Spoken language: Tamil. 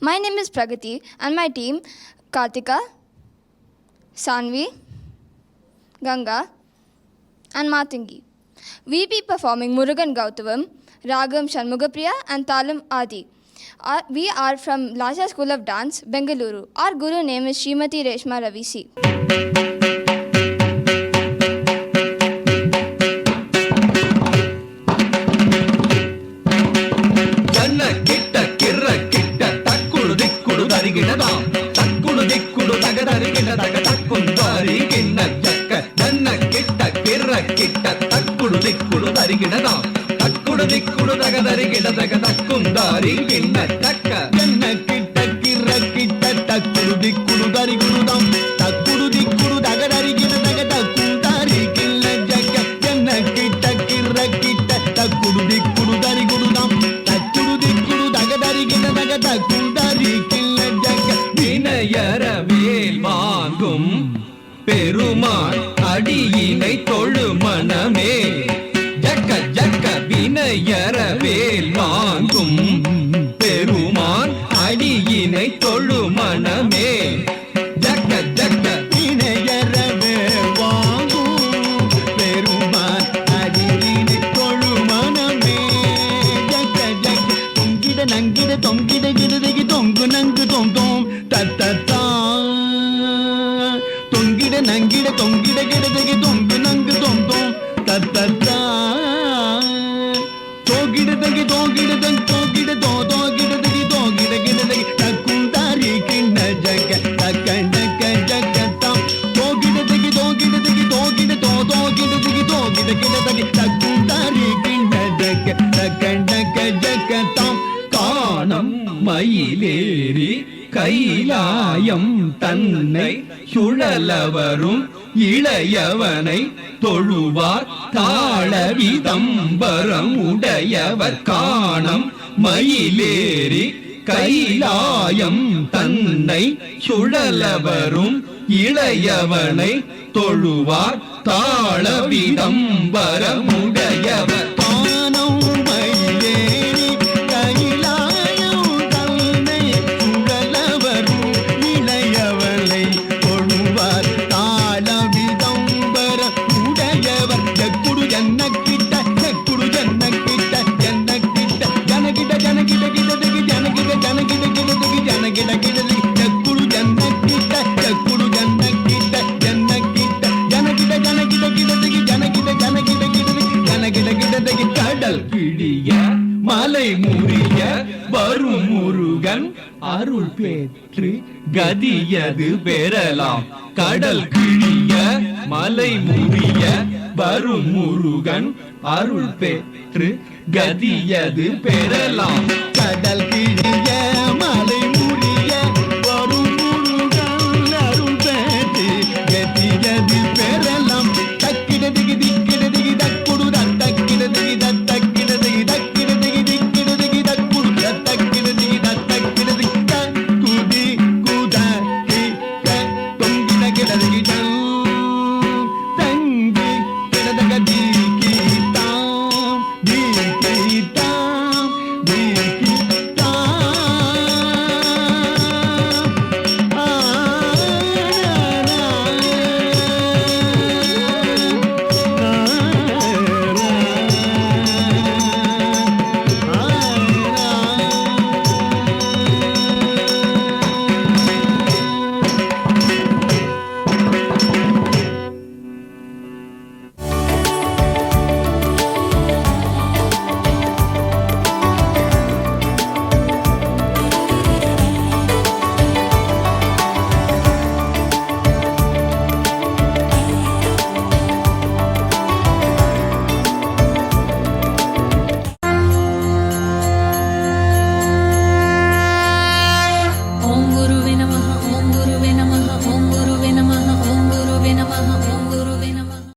My name is Pragati and my team Kartika, Sanvi, Ganga and Matangi. We be performing Murugan Gautavam, Ragam Shanmugapriya and Talam Adi. We are from Lasha School of Dance, Bengaluru. Our guru name is Srimati Reshma Ravisi. பெருமான் அடியினை தொழு மனமே ஜக்க ஜக்க வினையரவேல் வாங்கும் பெருமான் அடியினை தொழு மனமே ஜக்க ஜக்க வினையரவேல் வாங்கும் பெருமான் அடியினை தொழு மனமே ஜக்க ஜக்க தொங்கிட நங்கிட தொங்கிட கிடதகி தொங்கு நங்கு தொங்கும் தத்தத்தா நங்கிட தொங்கிட கிடதகி தொங்கு நங்கு தொங்கும் தத்தத்தா தோகிடதகி தோகிடதன் தோகிட தோகிடதகி தோகிட கிடதகி தக்கும் தாரி கிண்ண ஜக தக்கண்டக்க ஜகத்தாம் தோகிடதகி தோகிடதகி தோகிட தோகிடதகி தோகிட கிடதகி தக்கும் தாரி கிண்ண ஜக தக்கண்டக்க ஜகத்தாம் காணம் மயிலேறி கைலாயம் தன்னை சுழலவரும் இளையவனை தொழுவார் தாளவிதம்பரம் உடையவர் காணம் மயிலேறி கைலாயம் தன்னை சுழலவரும் இளையவனை தொழுவார் தாளவிதம்பரம் உடையவர் காணம் மயிலேறி கைலாயம் தன்னை சுழலவரும் இளையவனை தொழுவார் தாளவிதம்பர உடையவர் ஜக்குடு ஜன்னக்கிட்ட ஜக்குடு ஜன்னக்கிட்ட ஜன்னக்கிட்ட ஜனகிட ஜனகிட கிடதகி ஜனகிட ஜனகிட கிடதகி ஜனகிட கிடதகி ஜக்குடு ஜன்னக்கிட்ட ஜக்குடு ஜன்னக்கிட்ட ஜன்னக்கிட்ட ஜனகிட ஜனகிட கிடதகி ஜனகிட ஜனகிட கிடதகி ஜனகிட கிடதகி கடல் கிழிய மலை முறிய வரும் முருகன் அருள் பெற்று கதியது பெறலாம் கடல் கிழிய மலை முறிய வரும் முருகன் அருள் பெற்று கதியது பெறலாம் கடல் கிழிய